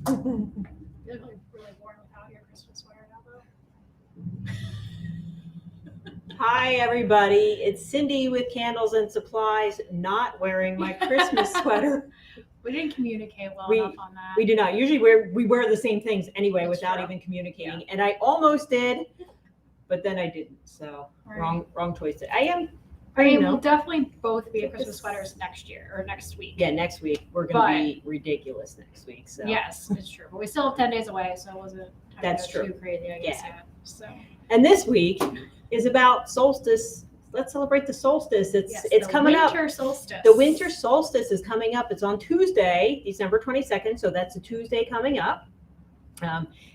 You look like really warm without your Christmas sweater now, though. Hi, everybody. It's Cindy with Candles and Supplies, not wearing my Christmas sweater. We didn't communicate well We- enough on that. We do not. Usually we wear the same things anyway That's without true. even communicating. And I almost did, but then I didn't. So Right. wrong choice. I am. I mean, you know, we'll definitely both be in Take Christmas this- sweaters next year or next week. yeah, next week we're going to be ridiculous next week. So Yes, it's true. But we still have 10 days away, so it wasn't time That's to go true. too crazy, I guess. Yeah. Yet. So And this week is about solstice. Let's celebrate the solstice. It's the coming up. Winter Solstice. The winter solstice is coming up. It's on Tuesday, December 22nd. So that's a Tuesday coming up.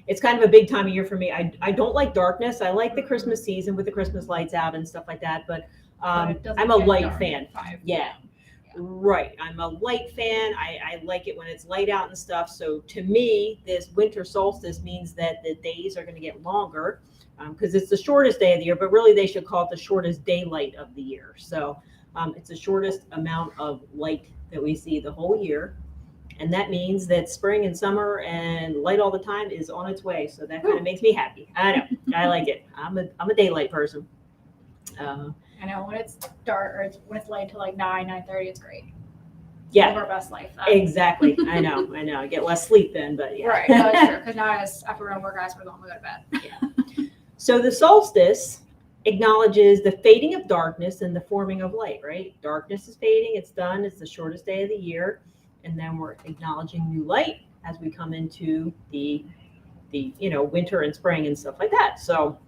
It's kind of a big time of year for me. I don't like darkness. I like the Christmas season with the Christmas lights out and stuff like that. But But it doesn't I'm a get light dark fan. at 5 Yeah. Right. I'm a light fan. I like it when it's light out and stuff. So to me, this winter solstice means that the days are going to get longer because it's the shortest day of the year, but really they should call it the shortest daylight of the year. So it's the shortest amount of light that we see the whole year. And that means that spring and summer and light all the time is on its way. So that kind of makes me happy. I know. I like it. I'm a daylight person. I know when it's dark or when it's light till like 9:30, it's great. Yeah. Live our best life. Then. Exactly. I know. I get less sleep then, but yeah. Right. No, that's true. Because now after we're done work, guys, we're going to go to bed. So the solstice acknowledges the fading of darkness and the forming of light, right? Darkness is fading. It's done. It's the shortest day of the year. And then we're acknowledging new light as we come into the winter and spring and stuff like that. So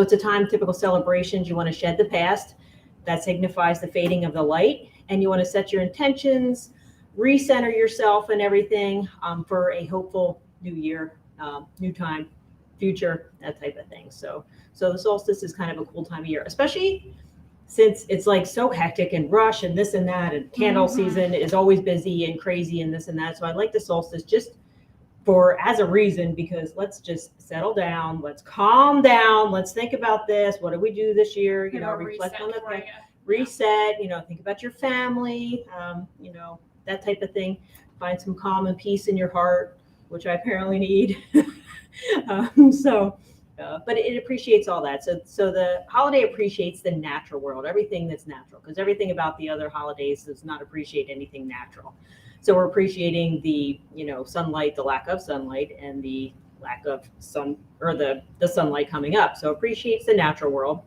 it's a time, typical celebrations. You want to shed the past. That signifies the fading of the light. And you want to set your intentions, recenter yourself and everything for a hopeful new year, new time, future, that type of thing. So the solstice is kind of a cool time of year, especially since it's like so hectic and rush and this and that, and candle season is always busy and crazy and this and that. So I like the solstice just as a reason, because let's just settle down, let's calm down, let's think about this. What did we do this year? Reflect on the past. Reset, think about your family, that type of thing. Find some calm and peace in your heart, which I apparently need. But it appreciates all that. So the holiday appreciates the natural world, everything that's natural, because everything about the other holidays does not appreciate anything natural. So we're appreciating the, sunlight, the lack of sunlight, and the lack of sun, or the sunlight coming up. So appreciates the natural world.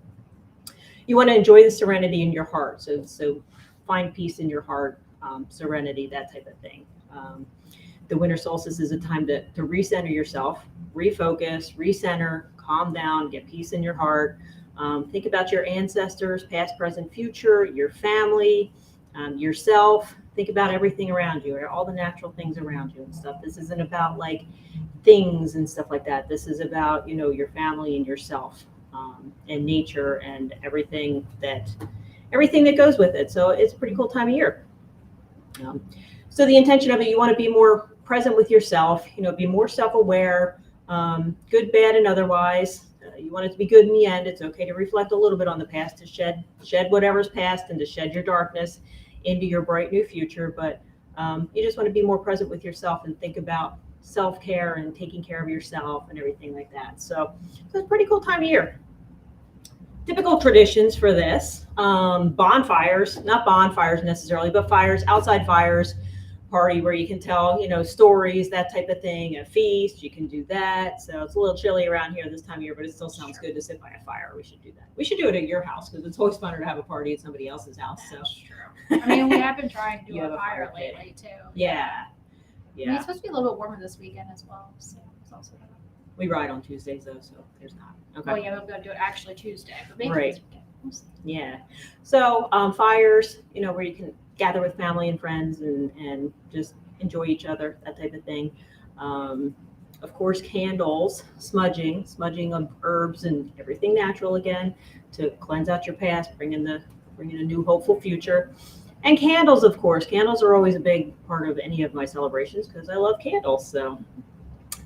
You want to enjoy the serenity in your heart. So find peace in your heart, serenity, that type of thing. The winter solstice is a time to recenter yourself, refocus, recenter, calm down, get peace in your heart. Think about your ancestors, past, present, future, your family, yourself. Think about everything around you, all the natural things around you and stuff. This isn't about like things and stuff like that. This is about, your family and yourself, and nature and everything that goes with it. So it's a pretty cool time of year. So the intention of it, you want to be more present with yourself, be more self-aware, good, bad, and otherwise. You want it to be good in the end. It's okay to reflect a little bit on the past, to shed whatever's past and to shed your darkness into your bright new future. But you just want to be more present with yourself and think about self-care and taking care of yourself and everything like that. So it's a pretty cool time of year. Typical traditions for this, bonfires, not bonfires necessarily, but fires, outside fires, party where you can tell, stories, that type of thing, a feast, you can do that. So it's a little chilly around here this time of year, but it still sounds good to sit by a fire. We should do that. We should do it at your house because it's always funner to have a party at somebody else's house. So that's true. I mean, we have been trying to do a fire pit lately too. Yeah. I mean, it's supposed to be a little bit warmer this weekend as well. So it's also good. We ride on Tuesdays though, so there's not. Okay. Well, yeah, we're going to do it actually Tuesday, but maybe Right. this weekend. We'll see. Yeah. So fires, where you can gather with family and friends and just enjoy each other, that type of thing. Of course, candles, smudging of herbs and everything natural again to cleanse out your past, bring in a new hopeful future. And candles, of course. Candles are always a big part of any of my celebrations because I love candles. So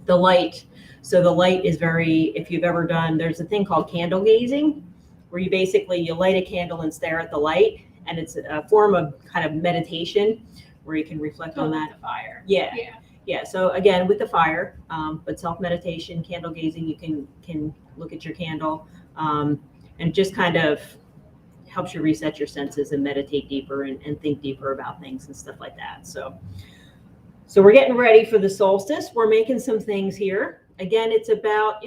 the light. So the light is if you've ever done, there's a thing called candle gazing, where you light a candle and stare at the light. And it's a form of kind of meditation where you can reflect on that. The fire. Yeah. Yeah, so again, with the fire, but self-meditation, candle gazing, you can look at your candle, and just kind of helps you reset your senses and meditate deeper and think deeper about things and stuff like that. So we're getting ready for the solstice. We're making some things here. Again, it's about,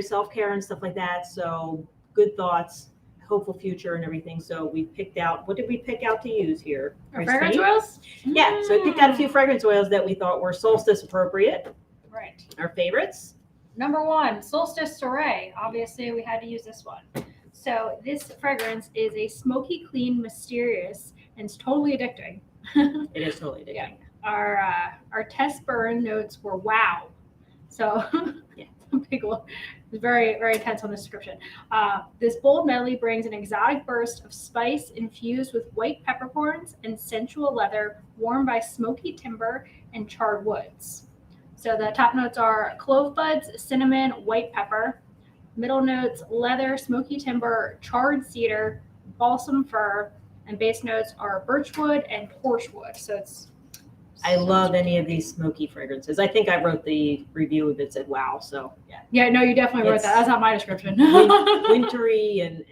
self-care and stuff like that. So good thoughts, hopeful future and everything. So we picked out, what did we pick out to use here? Our fragrance oils? Yeah, so we picked out a few fragrance oils that we thought were solstice appropriate. Right. Our favorites. Number 1, Solstice Soiree. Obviously, we had to use this one. So this fragrance is a smoky, clean, mysterious, and it's totally addicting. It is totally addicting. Yeah. Our test burn notes were wow. So Yeah. big one. It's very, very intense on the description. This bold medley brings an exotic burst of spice infused with white peppercorns and sensual leather warmed by smoky timber and charred woods. So the top notes are clove buds, cinnamon, white pepper. Middle notes, leather, smoky timber, charred cedar, balsam fir, and base notes are birchwood and porchwood. So it's I love any of these smoky fragrances. I think I wrote the review that said wow. So yeah. Yeah, no, you definitely wrote It's that. That's not my description. Wintry and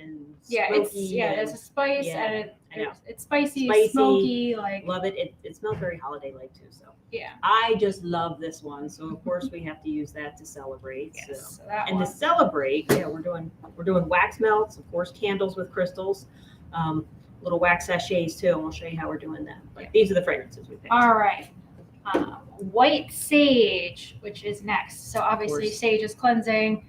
yeah, smoky. there's a spice yeah, and I know. it's spicy, Spicy. smoky, like Love it. It smells very holiday-like too. So yeah. I just love this one. So of course we have to use that to celebrate. Yes, So. so that And one. to celebrate, yeah, we're doing wax melts, of course, candles with crystals, little wax sachets too, and we'll show you how we're doing them. But these are the fragrances we picked. All right. White sage, which is next. So obviously course. sage is cleansing,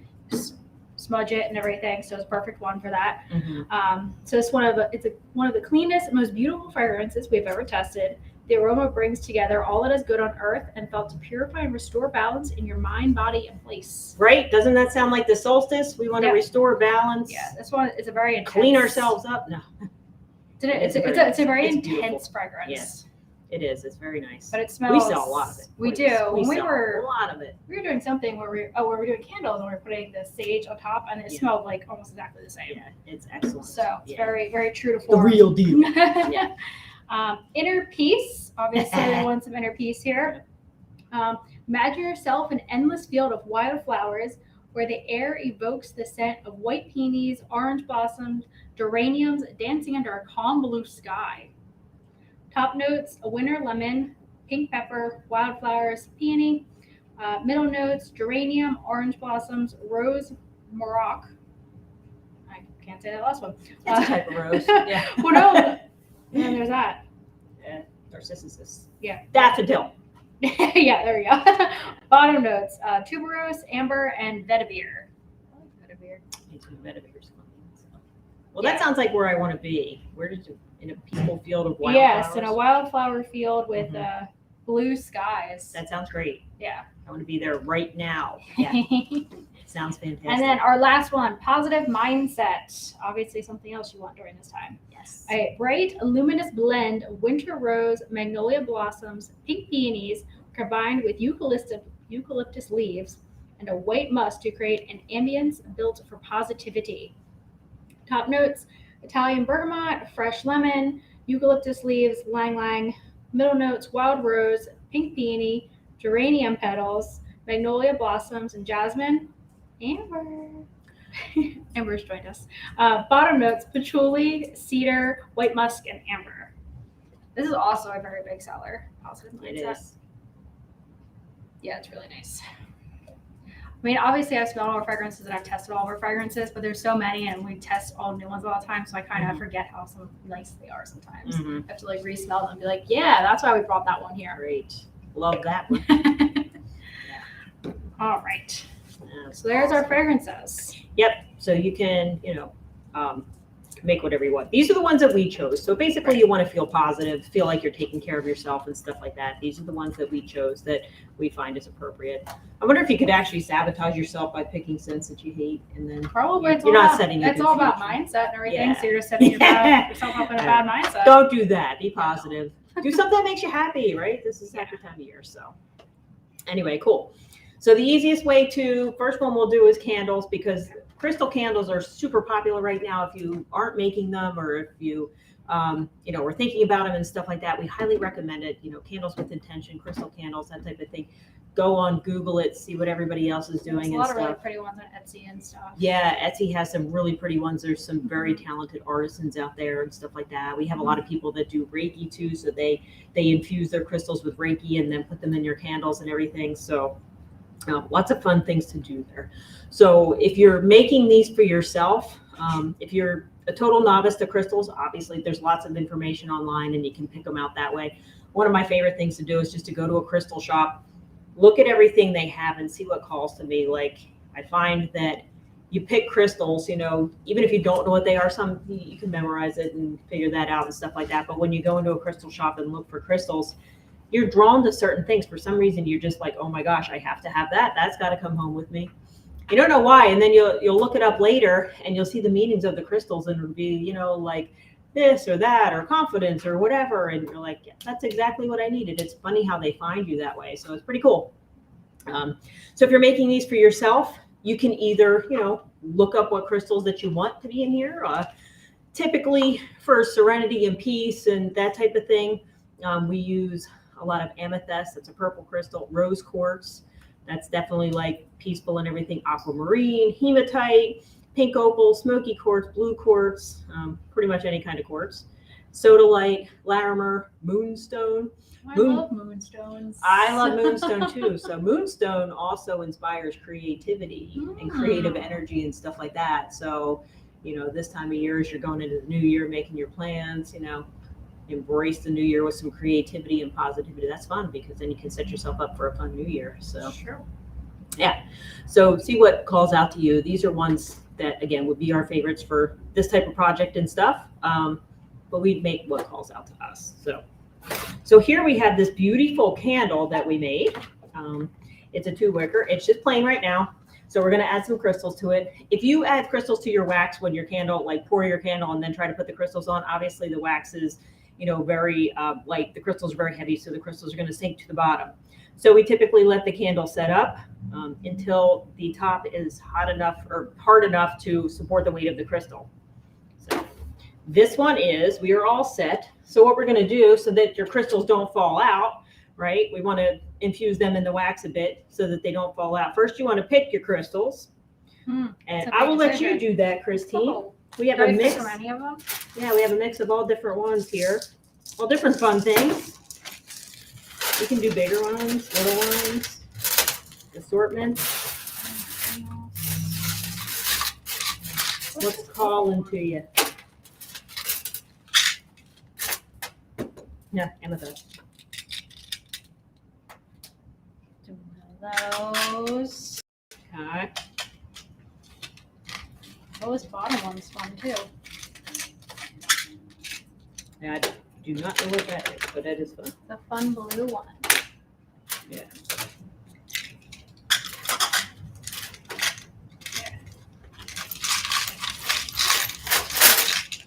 smudge it and everything. So it's a perfect one for that. Mhm. So it's one of the cleanest and most beautiful fragrances we've ever tested. The aroma brings together all that is good on earth and felt to purify and restore balance in your mind, body, and place. Right? Doesn't that sound like the solstice? We want to Yeah. restore balance. Yeah, this one is a very intense. Clean ourselves up. No, It's a very intense fragrance. Yes. it is. It's very nice. But it smells. We sell a lot of it. We do. We When we sell were a lot of it. we were doing something where we were doing candles and we were putting the sage on top and it Yeah. smelled like almost exactly the same. Yeah, it's excellent. So it's Yeah. very, very true to The form. real deal. Yeah. Inner peace. Obviously, we want some inner peace here. Imagine yourself an endless field of wildflowers where the air evokes the scent of white peonies, orange blossoms, geraniums dancing under a calm blue sky. Top notes, a winter lemon, pink pepper, wildflowers, peony. Middle notes, geranium, orange blossoms, rose, Morocco. I can't say that last one. It's a type of rose. Yeah. Well, no. And then there's that. Narcissus. Yeah. Daffodil. Yeah, there we go. Bottom notes, tuberose, amber, and vetiver. I like vetiver. Vetiver's fun. Well, that Yeah. sounds like where I want to be. Where did you, in a peaceful field of wildflowers? Yes, in a wildflower field with blue skies. That sounds great. Yeah. I want to be there right now. Yeah, sounds fantastic. And then our last one, positive mindset. Obviously something else you want during this time. yes. A bright, luminous blend of winter rose, magnolia blossoms, pink peonies combined with eucalyptus leaves and a white musk to create an ambience built for positivity. Top notes, Italian bergamot, fresh lemon, eucalyptus leaves, lang lang. Middle notes, wild rose, pink peony, geranium petals, magnolia blossoms, and jasmine. Amber. Amber's joined us. Bottom notes, patchouli, cedar, white musk, and amber. This is also a very big seller. Positive mindset. It is. Yeah, it's really nice. I mean, obviously I've smelled all our fragrances and I've tested all of our fragrances, but there's so many and we test all new ones all the time, so I kind of forget how nice they are sometimes. Mhm. I have to like re-smell them and be like, yeah, that's why we brought that one here. Great. Love that one. All right. That's So there's our awesome. fragrances. Yep. So you can, make whatever you want. These are the ones that we chose. So basically you want to feel positive, feel like you're taking care of yourself and stuff like that. These are the ones that we chose that we find is appropriate. I wonder if you could actually sabotage yourself by picking scents that you hate and then Probably it's You're all not about, setting your it's all about confusion. mindset and everything. Yeah. So you're just setting yourself up in a bad mindset. don't do that. Be positive. Do something that makes you happy, right? This is happy time of year. So anyway, cool. So the easiest way to, first one we'll do is candles, because crystal candles are super popular right now. If you aren't making them or if you we're thinking about them and stuff like that, we highly recommend it. Candles with intention, crystal candles, that type of thing. Go on Google it, see what everybody else is doing. There's a and lot stuff. of really pretty ones on Etsy and stuff. Yeah, Etsy has some really pretty ones. There's some very talented artisans out there and stuff like that. We have a lot of people that do Reiki too, so they infuse their crystals with Reiki and then put them in your candles and everything. So lots of fun things to do there. So if you're making these for yourself, if you're a total novice to crystals, obviously there's lots of information online and you can pick them out that way. One of my favorite things to do is just to go to a crystal shop, look at everything they have and see what calls to me. Like, I find that you pick crystals, even if you don't know what they are, some you can memorize it and figure that out and stuff like that. But when you go into a crystal shop and look for crystals, you're drawn to certain things. For some reason, you're just like, oh my gosh, I have to have that. That's got to come home with me. You don't know why. And then you'll look it up later and you'll see the meanings of the crystals and it'll be, like this or that or confidence or whatever. And you're like, yeah, that's exactly what I needed. It's funny how they find you that way. So it's pretty cool. So if you're making these for yourself, you can either, look up what crystals that you want to be in here. Typically for serenity and peace and that type of thing, we use a lot of amethyst. That's a purple crystal. Rose quartz. That's definitely like peaceful and everything. Aquamarine, hematite, pink opal, smoky quartz, blue quartz, pretty much any kind of quartz. Sodalite, Larimer, moonstone. I love moonstones. I love moonstone too. So moonstone also inspires creativity and creative energy and stuff like that. So, this time of year, as you're going into the new year, making your plans, embrace the new year with some creativity and positivity. That's fun because then you can set yourself up for a fun new year. So, sure. Yeah. So see what calls out to you. These are ones that, again, would be our favorites for this type of project and stuff. But we'd make what calls out to us. So here we have this beautiful candle that we made. It's a 2-wicker. It's just plain right now. So we're going to add some crystals to it. If you add crystals to your wax when your candle, like pour your candle and then try to put the crystals on, obviously the wax is, very light. The crystals are very heavy, so the crystals are going to sink to the bottom. So we typically let the candle set up until the top is hot enough or hard enough to support the weight of the crystal. So this one is, we are all set. So what we're going to do so that your crystals don't fall out, right? We want to infuse them in the wax a bit so that they don't fall out. First, you want to pick your crystals. And I will let you do that, Christine. Oh, We have a mix. So many of them? Yeah, we have a mix of all different ones here. All different fun things. We can do bigger ones, little ones, assortments. What's calling to you? Yeah, amethyst. Those. Okay. Oh, this bottom one's fun too. Yeah, I do not know what that is, but it is fun. The fun blue one. Yeah.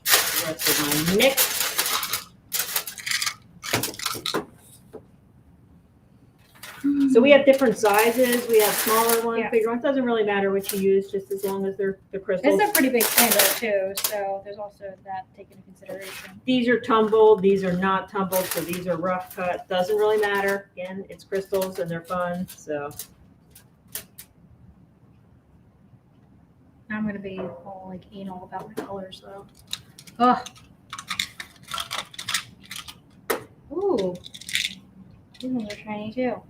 The rest of my mix. So we have different sizes. We have smaller ones, Yeah. bigger ones. Doesn't really matter what you use, just as long as they're crystals. It's a pretty big candle too, so there's also that taken into consideration. These are tumbled. These are not tumbled, so these are rough cut. Doesn't really matter. Again, it's crystals and they're fun. So I'm gonna be all like anal about my colors though. Oh. Ooh. These ones are shiny too.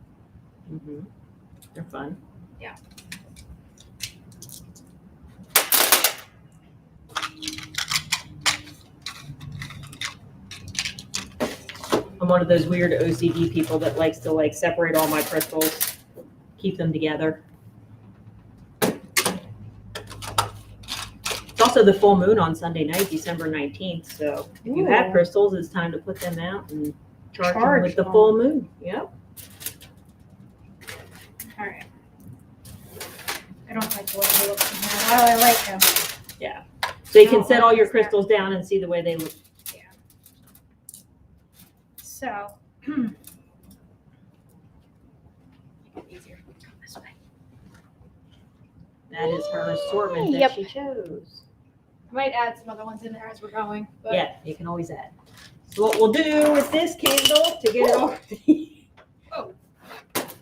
they're fun. Yeah. I'm one of those weird OCD people that likes to like separate all my crystals, keep them together. It's also the full moon on Sunday night, December 19th. So if you have Ooh. crystals, it's time to put them out and charge them Charge with the them. full moon. Yep. All right. I don't like the way they look in here. Oh, I like them. Yeah. So you I can don't set like all your this there. crystals down and see the way they look. So. Easier. Come this way. That is her assortment that Yep. she chose. I might add some other ones in there as we're going. But Yeah, you can always add. So what we'll do with this candle to get it over Oh.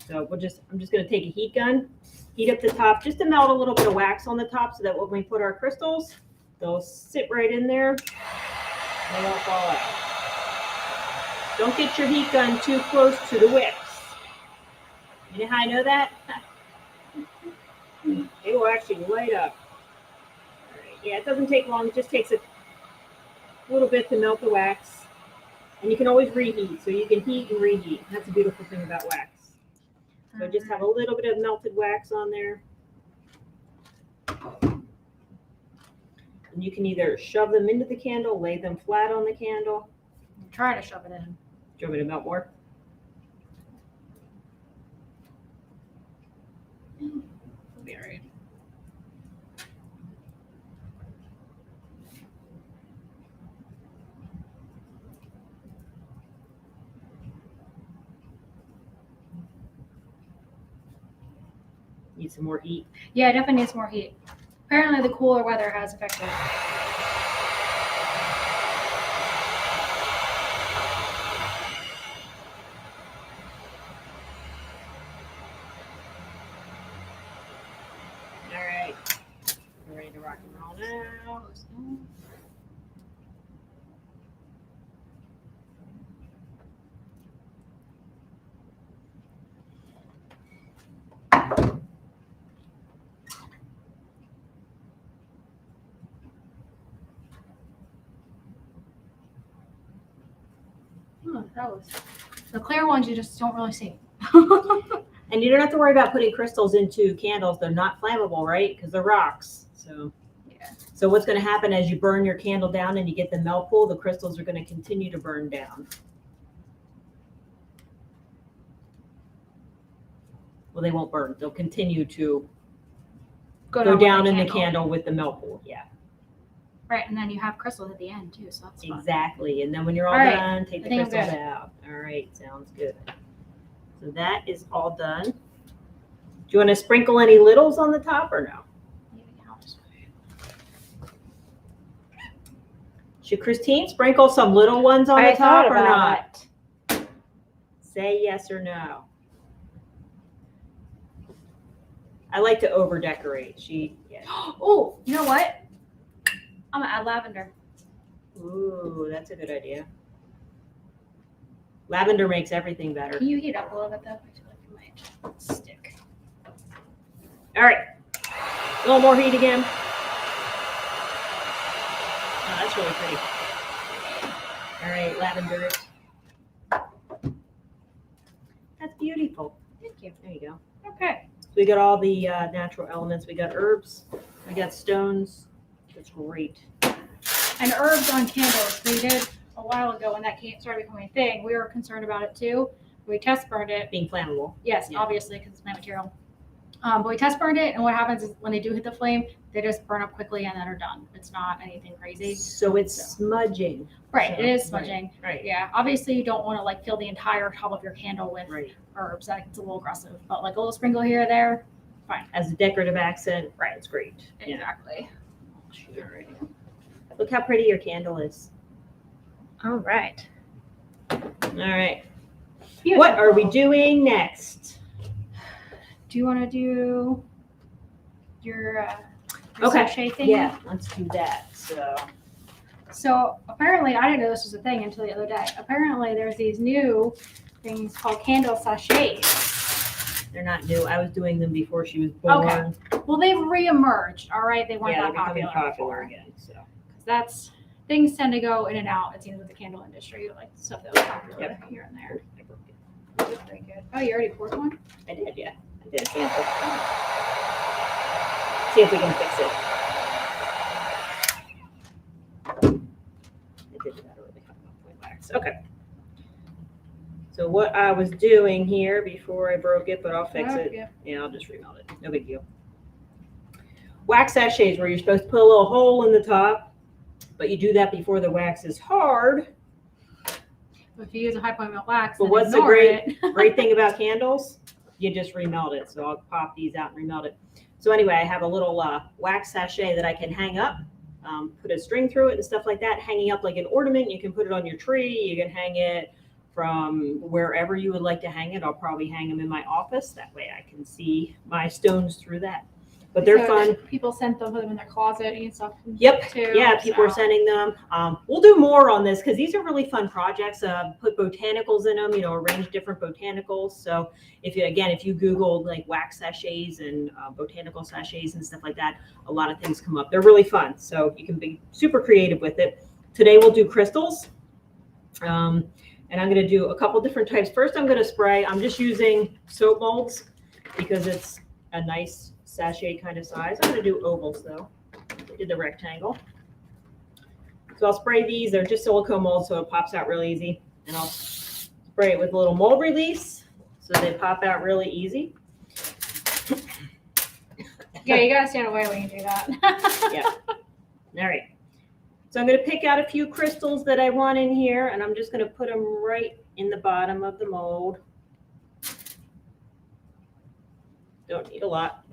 So I'm just gonna take a heat gun, heat up the top, just to melt a little bit of wax on the top so that when we put our crystals, they'll sit right in there. They won't fall out. Don't get your heat gun too close to the wicks. You know how I know that? It will actually light up. All right. Yeah, it doesn't take long. It just takes a little bit to melt the wax. And you can always reheat. So you can heat and reheat. That's the beautiful thing about wax. So just have a little bit of melted wax on there. And you can either shove them into the candle, lay them flat on the candle. Try to shove it in. Do you want me to melt more? It'll be all right. Need some more heat. Yeah, it definitely needs more heat. Apparently, the cooler weather has affected. All right. We're ready to rock and roll now. Oh, that was the clear ones you just don't really see. And you don't have to worry about putting crystals into candles. They're not flammable, right? Because they're rocks. So, Yeah. So what's going to happen as you burn your candle down and you get the melt pool, the crystals are going to continue to burn down. Well, they won't burn. They'll continue to go down in the candle with the melt pool. Yeah, Right, and then you have crystals at the end too, so that's fun. exactly. And then when you're all All right. done, take the I think I'm crystals good. out. All right, sounds good. So that is all done. Do you want to sprinkle any littles on the top or no? Yeah, I'll just- Should Christine sprinkle some little ones on the top or not? Say yes or no. I like to over decorate. Yeah. Oh, you know what? I'm gonna add lavender. Ooh, that's a good idea. Lavender makes everything better. Can you heat up a little bit though? I feel like it might stick. All right. A little more heat again. Oh, that's really pretty. All right, lavender it. That's beautiful. Thank you. There you go. Okay. So we got all the natural elements. We got herbs. We got stones. That's great. And herbs on candles. We did a while ago when that started becoming a thing. We were concerned about it too. We test burned it. Being flammable. Yes, Yeah. obviously, because it's plant material. But we test burned it, and what happens is when they do hit the flame, they just burn up quickly and then are done. It's not anything crazy. So it's smudging. Right, So, it is smudging. Right. Yeah, obviously you don't want to like fill the entire top of your candle with Right. herbs. That gets a little aggressive. But like a little sprinkle here or there, fine. As a decorative accent, right? It's great. Yeah. Exactly. All right. Look how pretty your candle is. All right. All right. Beautiful. What are we doing next? Do you want to do your Okay. sachet thing? Yeah, let's do that. So apparently, I didn't know this was a thing until the other day. Apparently, there's these new things called candle sachets. They're not new. I was doing them before she was born. Okay. Well, they've reemerged. All right, they weren't Yeah, that they're becoming popular popular before. again. So. That's things tend to go in and out. It seems with the candle industry, like stuff that was popular here and there. Very good. Oh, you already poured one? I did, yeah. I did a sample. See if we can fix it. I did that already. Wax. Okay. So what I was doing here before I broke it, but I'll fix it. Yeah. Yeah, I'll just remelt it. No big deal. Wax sachets where you're supposed to put a little hole in the top, but you do that before the wax is hard. If you use a high point melt wax, But then what's the ignore it. great thing about candles? You just remelt it. So I'll pop these out and remelt it. So anyway, I have a little wax sachet that I can hang up put a string through it and stuff like that, hanging up like an ornament. You can put it on your tree. You can hang it from wherever you would like to hang it. I'll probably hang them in my office. That way I can see my stones through that. But they're fun. People sent them, put them in their closet and stuff. Yep. Too, yeah, people are sending them. We'll do more on this because these are really fun projects. Put botanicals in them, arrange different botanicals. So if you Google like wax sachets and botanical sachets and stuff like that, a lot of things come up. They're really fun. So you can be super creative with it. Today we'll do crystals. And I'm going to do a couple different types. First, I'm going to spray. I'm just using soap molds because it's a nice sachet kind of size. I'm going to do ovals though. I did the rectangle. So I'll spray these. They're just silicone molds, so it pops out really easy. And I'll spray it with a little mold release so they pop out really easy. Yeah, you got to stand away when you do that. Yeah. All right. So I'm going to pick out a few crystals that I want in here, and I'm just going to put them right in the bottom of the mold. Don't need a lot.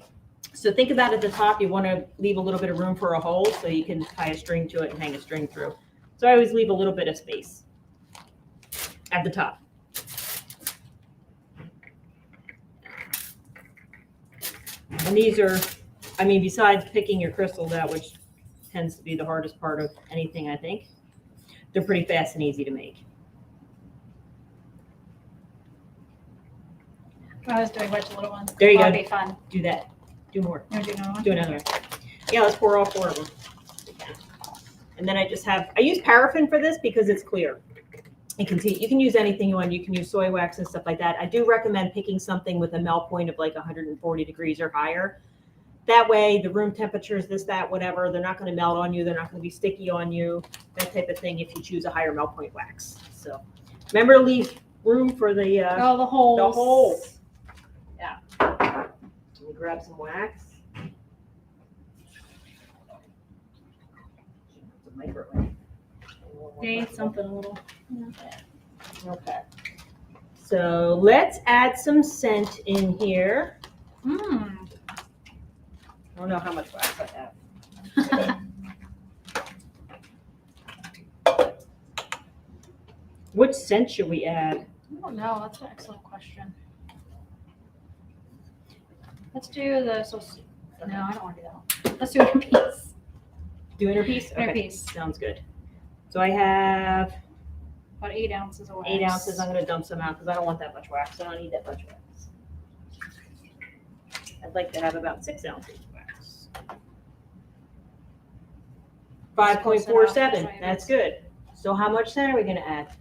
So think about at the top, you want to leave a little bit of room for a hole so you can tie a string to it and hang a string through. So I always leave a little bit of space at the top. And these are, besides picking your crystals out, which tends to be the hardest part of anything, I think, they're pretty fast and easy to make. I was doing a bunch of little ones. There you go. That'd be fun. Do that. Do more. You wanna do another one? Do another one. Yeah, let's pour all 4 of them. And then I use paraffin for this because it's clear. You can use anything you want. You can use soy wax and stuff like that. I do recommend picking something with a melt point of like 140 degrees or higher. That way, the room temperatures, this, that, whatever, they're not going to melt on you. They're not going to be sticky on you, that type of thing if you choose a higher melt point wax. So remember to leave room for the holes. The holes. Yeah. Let me grab some wax. The microwave. They need something a little. Okay. So let's add some scent in here. I don't know how much wax I have. Which scent should we add? I don't know. That's an excellent question. Let's do the. No, I don't want to do that one. Let's do Inner Peace. Do Inner Peace? Inner Peace. Sounds good. So I have about 8 ounces of wax. 8 ounces. I'm going to dump some out because I don't want that much wax. I don't need that much wax. I'd like to have about 6 ounces of wax. 5.47. That's good. So how much scent are we going to add?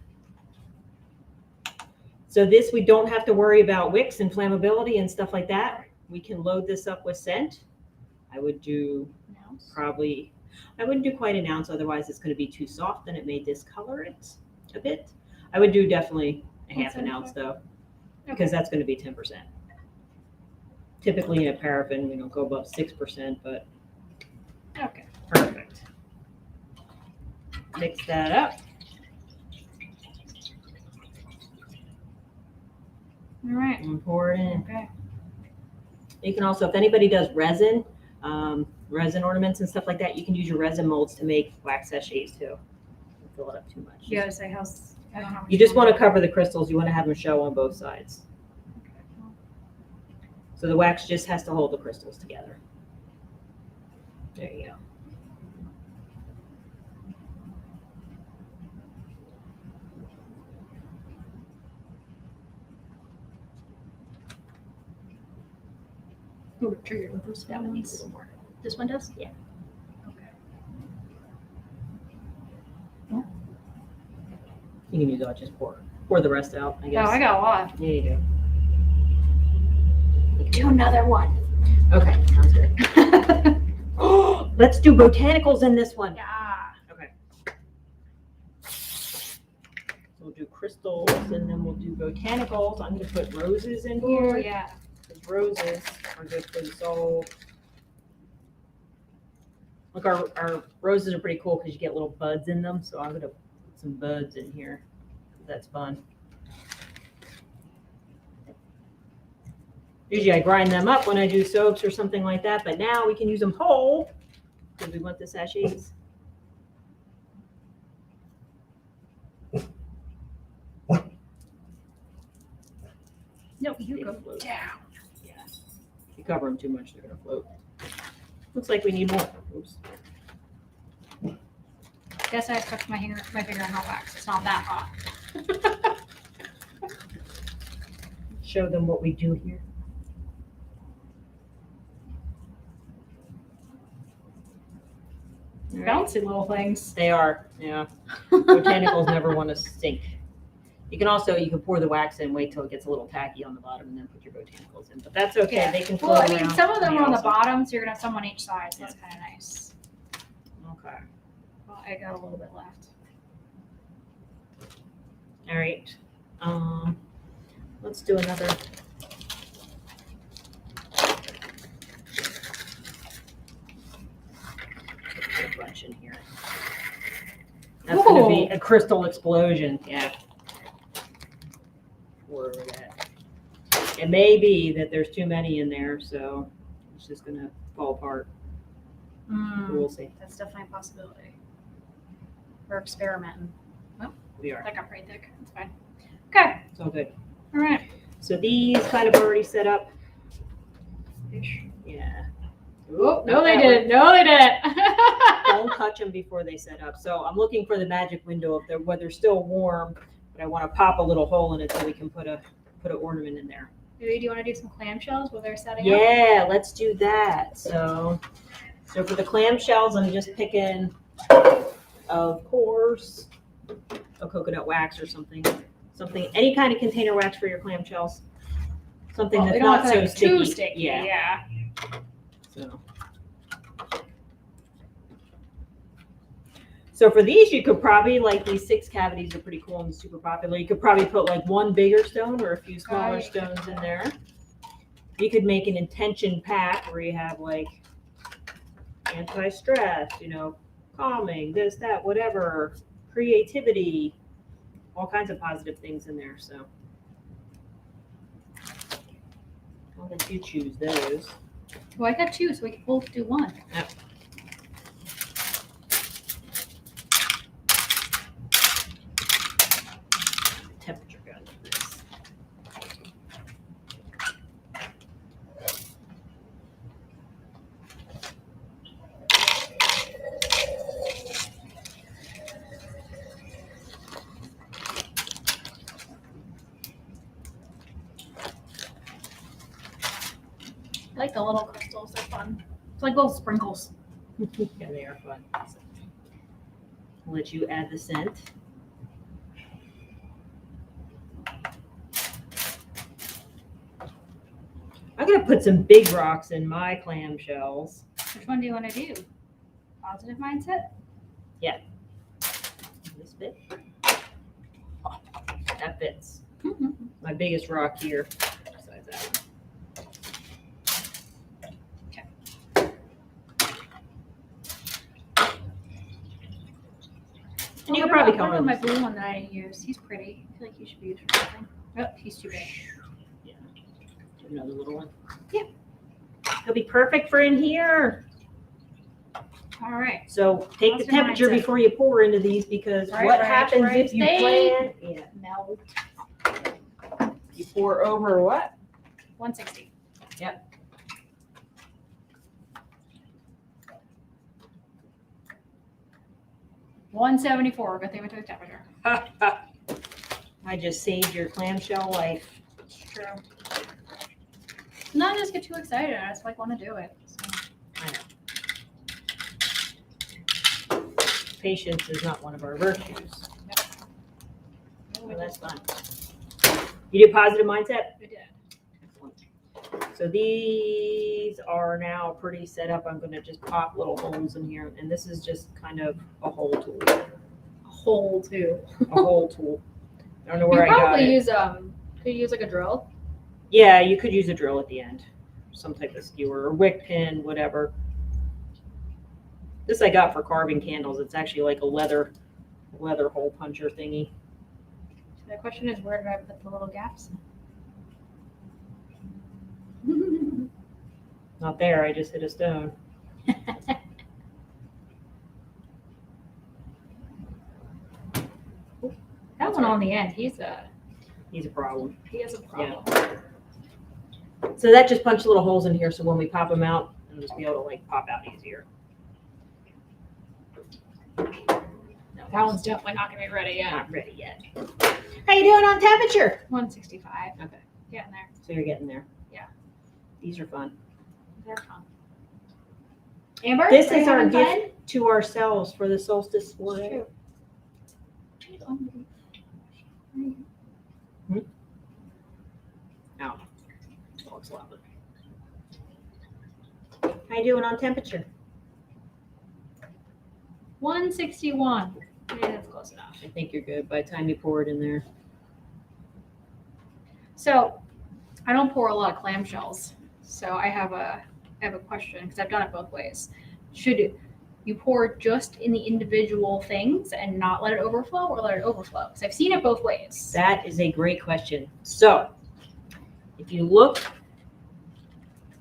So this, we don't have to worry about wicks and flammability and stuff like that. We can load this up with scent. I would do probably, I wouldn't do quite an ounce. Otherwise it's going to be too soft and it may discolor it a bit. I would do definitely a half an ounce though, because that's going to be 10%. Typically in a paraffin, we don't go above 6%, but okay. Perfect. Mix that up. All right. And pour it in. Okay. You can also, if anybody does resin ornaments and stuff like that, you can use your resin molds to make wax sachets too. Don't fill it up too much. You gotta say I don't know. You just want to cover the crystals. You want to have them show on both sides. Okay. So the wax just has to hold the crystals together. There you go. Oh, triggered with those. That one needs a little more. This one does? Yeah. Okay. You can use that. Just pour the rest out, I guess. Oh, I got a lot. Yeah, you do. Do another one. Okay, sounds good. Oh, let's do botanicals in this one. Yeah. Okay. We'll do crystals and then we'll do botanicals. I'm going to put roses in here. Oh, yeah. Because roses are good for the soul. Look, our roses are pretty cool because you get little buds in them. So I'm going to put some buds in here. That's fun. Usually I grind them up when I do soaps or something like that, but now we can use them whole because we want the sachets. No, you They go float. down. Yeah. If you cover them too much, they're gonna float. Looks like we need more. Oops. Guess I stuck my finger on hot wax. It's not that hot. Show them what we do here. All right. Bouncy little things. They are, yeah. Botanicals never want to sink. You can pour the wax in, wait till it gets a little tacky on the bottom, and then put your botanicals in. But that's okay. Yeah. They can float Well, I mean, around. some of them They are on the also- bottom, so you're gonna have some on each side. So that's kind of nice. Okay. Well, I got a little bit left. All right. Let's do another. Put a bunch in here. That's going to be a crystal explosion. Yeah. Wherever that. It may be that there's too many in there, so it's just going to fall apart. We'll see. That's definitely a possibility. We're experimenting. We are. That got pretty thick. That's fine. Okay. It's all good. All right. So these kind of already set up. Yeah. Oh, no, not they that didn't. No, they didn't. Don't touch them before they set up. So I'm looking for the magic window if they're where they're still warm, but I want to pop a little hole in it so we can put an ornament in there. Maybe do you want to do some clamshells while they're setting up? Yeah, let's do that. So for the clamshells, I'm just picking, of course, a coconut wax or something, any kind of container wax for your clamshells. Something Well, that's we don't not have to so have it sticky. too sticky. Yeah. Yeah. So for these, you could probably, like, these 6 cavities are pretty cool and super popular. You could probably put like one bigger stone or a few smaller stones in there. You could make an intention pack where you have like anti-stress, calming, this, that, whatever, creativity, all kinds of positive things in there. So I'll let you choose those. Well, I got 2, so we can both do one. Yep. Temperature gun for this. I like the little crystals. They're fun. It's like little sprinkles. Yeah, they are fun. So, I'll let you add the scent. I'm gonna put some big rocks in my clamshells. Which one do you want to do? Positive mindset? This fit? Oh, that fits. Mm-hmm. My biggest rock here. Besides that one. And you could probably color my this. blue one that I didn't use. He's pretty. I feel like he should be used for something. Oh, he's too big. Yeah. Do another little one. Yeah. It'll be perfect for in here. All right. So take the Positive temperature mindset. before you pour into these, because Right, what right, happens right. if you Stay. plan? Yeah. Melt. You pour over what? 160. Yep. $174. Good thing we took the temperature. I just saved your clamshell life. It's true. Not just get too excited. I just want to do it. So. I know. Patience is not one of our virtues. Well, that's fun. You did positive mindset? We did. Excellent. So these are now pretty set up. I'm going to just pop little holes in here. And this is just kind of a hole tool. Hole too. A hole tool. I don't know You where I got probably it. use could you use like a drill? Yeah, you could use a drill at the end. Some type of skewer or wick pin, whatever. This I got for carving candles. It's actually like a leather hole puncher thingy. So the question is, where did I put the little gaps? Not there, I just hit a stone. That one on the end, he has a He's a problem. problem. So that just punched little holes in here, so when we pop them out, it'll just be able to like pop out easier. That one's definitely not gonna be ready yet. Not ready yet. How you doing on temperature? 165. Okay, Getting there. so you're getting there. Yeah. These are fun. They're fun. Amber, This are you is our having gift fun? to ourselves for the solstice display. Ow. That looks lovely. How you doing on temperature? 161. Yeah, that's close enough. I think you're good by the time you pour it in there. So, I don't pour a lot of clamshells. So I have a question because I've done it both ways. Should you pour just in the individual things and not let it overflow, or let it overflow? Because I've seen it both ways. That is a great question. So, if you look,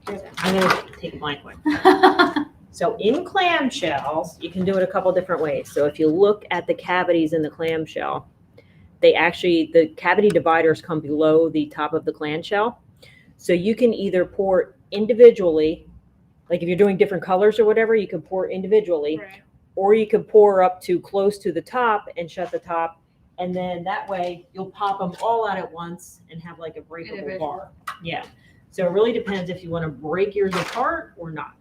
I'm going to take a blank one. So in clamshells, you can do it a couple different ways. So if you look at the cavities in the clamshell, the cavity dividers come below the top of the clamshell. So you can either pour individually, like if you're doing different colors or whatever, you can pour individually, Right. or you can pour up to close to the top and shut the top. And then that way you'll pop them all out at once and have like a breakable Individual. bar. Yeah. So it really depends if you want to break yours apart or not.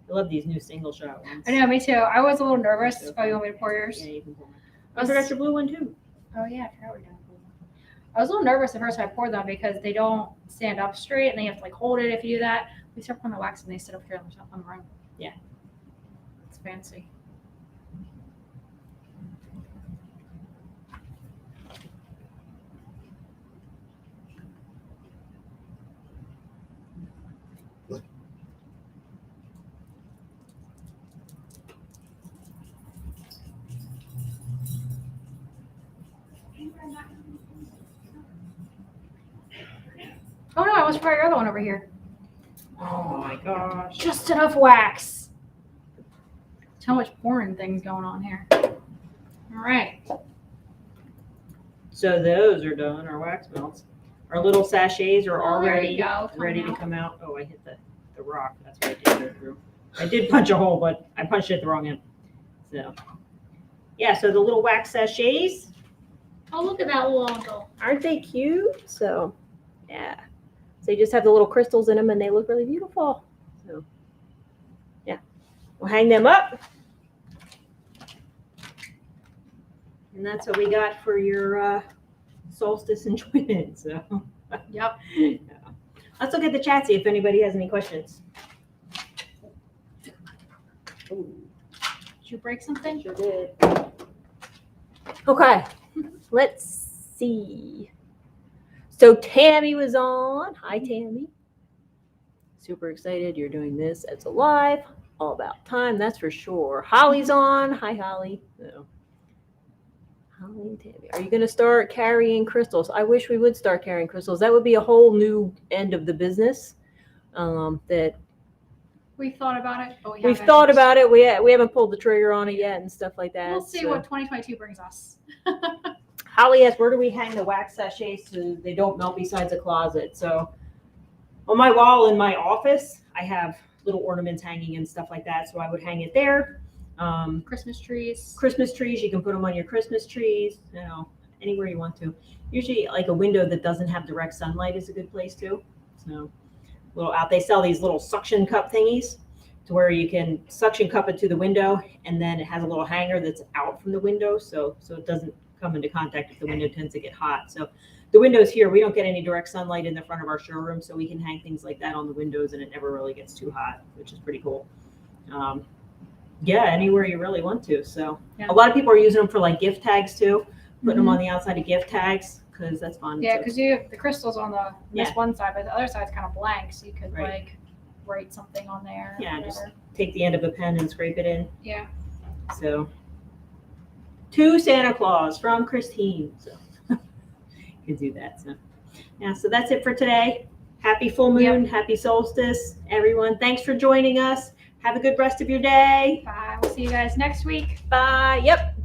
I love these new single shot ones. I know, me too. I was a little nervous. Oh, you want me to pour yours? Yeah, you can pour mine. I forgot your blue one too. Oh yeah, I forgot we're doing blue. I was a little nervous the first time I poured them because they don't stand up straight and they have to like hold it if you do that. We start pouring the wax and they sit up here on the room. Yeah. It's fancy. Oh no, I almost poured your other one over here. Oh my gosh. Just enough wax. So much pouring things going on here. All right. So those are done, our wax melts. Our little sachets are Oh, there already you go. ready to out. come out. Oh, I hit the rock. That's what I did go through. I did punch a hole, but I punched it at the wrong end. So, yeah, so the little wax sachets, Oh, look at that little uncle. aren't they cute? So, yeah. So they just have the little crystals in them and they look really beautiful. So, yeah. We'll hang them up. And that's what we got for your solstice enjoyment. So, Yep. yeah. Let's look at the chat, see if anybody has any questions. Ooh, Did you break something? sure did. Okay, let's see. So Tammy was on. Hi, Tammy. Super excited you're doing this. It's a live. All about time, that's for sure. Holly's on. Hi, Holly. So, Holly and Tammy. Are you going to start carrying crystals? I wish we would start carrying crystals. That would be a whole new end of the business. That We thought about it, but we we've haven't. thought about it. We haven't pulled the trigger on it yet and stuff like that. We'll see so. what 2022 brings us. Holly asked, where do we hang the wax sachets so they don't melt besides the closet? So on my wall in my office, I have little ornaments hanging and stuff like that. So I would hang it there. Christmas trees. Christmas trees, you can put them on your Christmas trees, anywhere you want to. Usually like a window that doesn't have direct sunlight is a good place too. So they sell these little suction cup thingies to where you can suction cup it to the window, and then it has a little hanger that's out from the window. So it doesn't come into contact if the window tends to get hot. So the windows here, we don't get any direct sunlight in the front of our showroom, so we can hang things like that on the windows and it never really gets too hot, which is pretty cool. Yeah, anywhere you really want to. So Yeah. a lot of people are using them for like gift tags too, putting them on the outside of gift tags because that's fun. Yeah, So- because you have the crystals on this Yeah. one side, but the other side's kind of blank, so you could Right. like write something on there. or Yeah, just whatever. take the end of a pen and scrape it in. Yeah. So, to Santa Claus from Christine. So, you can do that. So, Yeah, so that's it for today. Happy full moon, happy solstice, everyone. Thanks for joining us. Have a good rest of your day. Bye. We'll see you guys next week. Bye. Yep.